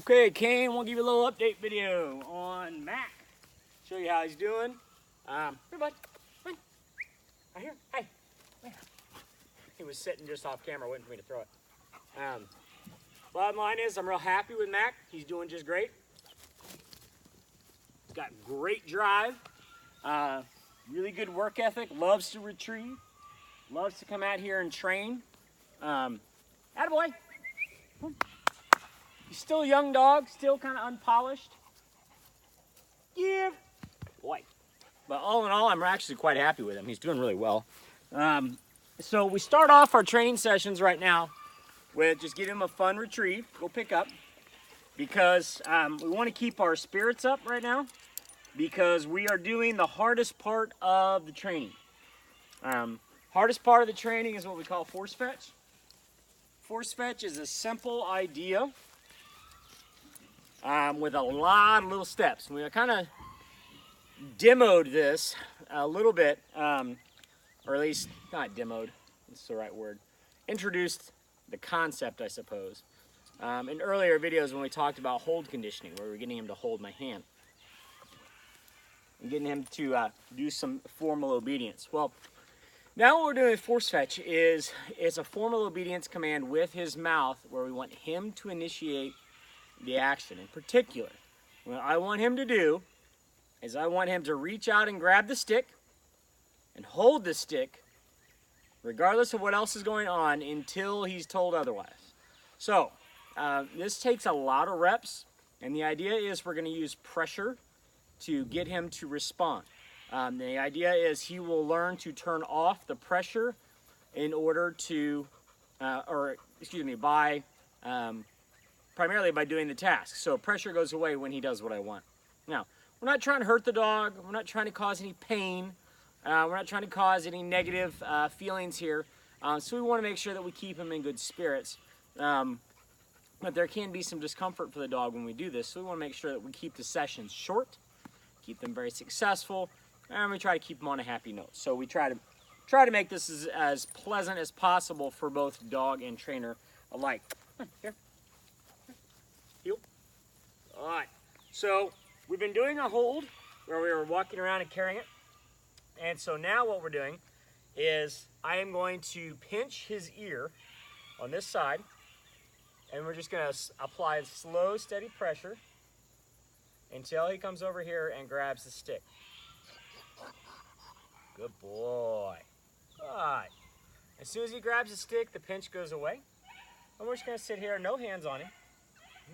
Okay, Kane, we'll give you a little update video on Mac. Show you how he's doing. Here, bud. Come on. Right here. Hey. Come here. He was sitting just off camera waiting for me to throw it. Bottom line is, I'm real happy with Mac. He's doing just great. He's got great drive. Really good work ethic. Loves to retrieve. Loves to come out here and train. Attaboy. He's still a young dog, still kind of unpolished. Give. Boy. But all in all, I'm actually quite happy with him. He's doing really well. So we start off our training sessions right now with just giving him a fun retrieve, go pick up, because we want to keep our spirits up right now because we are doing the hardest part of the training. Hardest part of the training is what we call force fetch. Force fetch is a simple idea with a lot of little steps. We kind of demoed this a little bit, or at least not demoed, that's the right word, introduced the concept, I suppose, in earlier videos when we talked about hold conditioning, where we were getting him to hold my hand and getting him to do some formal obedience. Well, now what we're doing with force fetch is a formal obedience command with his mouth where we want him to initiate the action. In particular, what I want him to do is I want him to reach out and grab the stick and hold the stick regardless of what else is going on until he's told otherwise. So this takes a lot of reps, and the idea is we're going to use pressure to get him to respond. The idea is he will learn to turn off the pressure in order to, primarily by doing the task. So pressure goes away when he does what I want. Now, we're not trying to hurt the dog. We're not trying to cause any pain. We're not trying to cause any negative feelings here. So we want to make sure that we keep him in good spirits. But there can be some discomfort for the dog when we do this. So we want to make sure that we keep the sessions short, keep them very successful, and we try to keep them on a happy note. So we try to make this as pleasant as possible for both dog and trainer alike. Here. Heel. All right. So we've been doing a hold where we were walking around and carrying it. And so now what we're doing is I am going to pinch his ear on this side, and we're just going to apply slow, steady pressure until he comes over here and grabs the stick. Good boy. All right. As soon as he grabs the stick, the pinch goes away. And we're just going to sit here, no hands on him.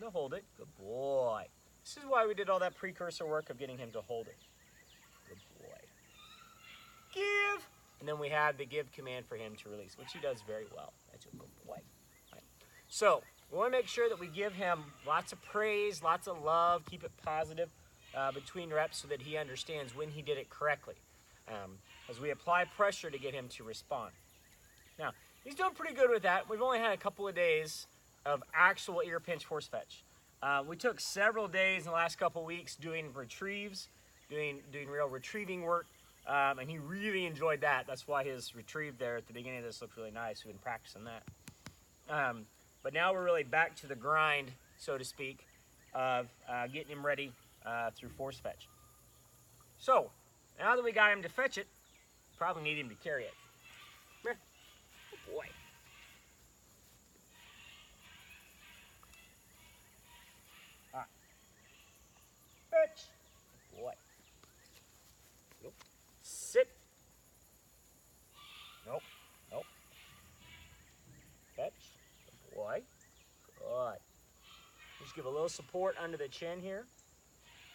No, hold it. Good boy. This is why we did all that precursor work of getting him to hold it. Good boy. Give. And then we have the give command for him to release, which he does very well. That's a good boy. Right. So we want to make sure that we give him lots of praise, lots of love, keep it positive between reps so that he understands when he did it correctly. As we apply pressure to get him to respond. Now, he's doing pretty good with that. We've only had a couple of days of actual ear pinch force fetch. We took several days in the last couple of weeks doing retrieves, doing real retrieving work, and he really enjoyed that. That's why his retrieve there at the beginning of this looked really nice. We've been practicing that. But now we're really back to the grind, so to speak, of getting him ready through force fetch. So, now that we got him to fetch it, probably need him to carry it. Come here. Good boy. All right. Fetch. Good boy. Nope. Sit. Nope. Nope. Fetch. Good boy. Good. Just give a little support under the chin here.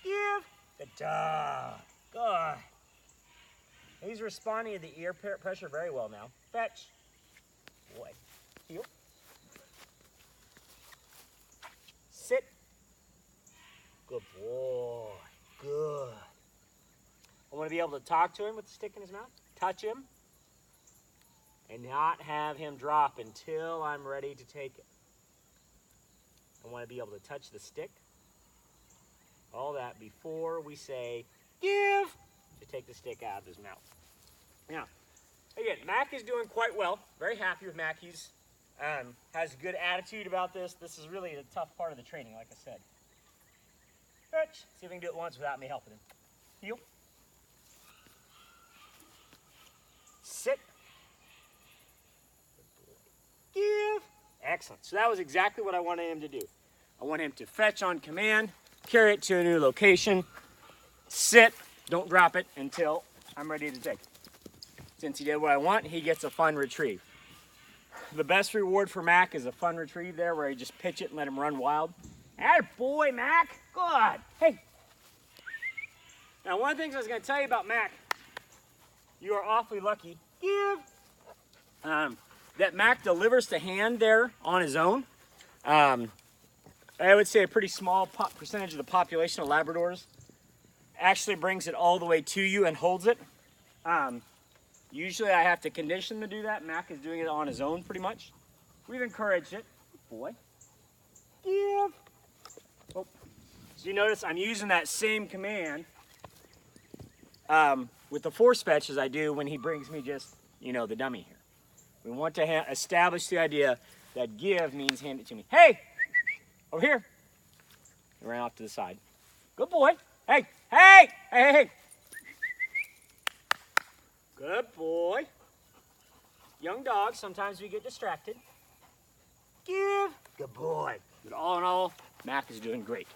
Give. Good job. Good. He's responding to the ear pressure very well now. Fetch. Boy. Heel. Sit. Good boy. Good. I want to be able to talk to him with the stick in his mouth. Touch him. And not have him drop until I'm ready to take it. I want to be able to touch the stick. All that before we say, give, to take the stick out of his mouth. Now, again, Mac is doing quite well. Very happy with Mac. He's has a good attitude about this. This is really the tough part of the training, like I said. Fetch. See if we can do it once without me helping him. Heel. Sit. Give. Excellent. So that was exactly what I wanted him to do. I want him to fetch on command, carry it to a new location, sit, don't drop it until I'm ready to take it. Since he did what I want, he gets a fun retrieve. The best reward for Mac is a fun retrieve there where you just pitch it and let him run wild. Attaboy, Mac. Good. Hey. Now, one of the things I was going to tell you about Mac, you are awfully lucky. Give. That Mac delivers to hand there on his own. I would say a pretty small percentage of the population of Labradors actually brings it all the way to you and holds it. Usually I have to condition him to do that. Mac is doing it on his own pretty much. We've encouraged it. Good boy. Give. Oh. So you notice I'm using that same command with the force fetch as I do when he brings me just, you know, the dummy here. We want to establish the idea that give means hand it to me. Hey, over here. He ran off to the side. Good boy. Hey, hey, hey, hey. Good boy. Young dogs, sometimes we get distracted. Give. Good boy. But all in all, Mac is doing great.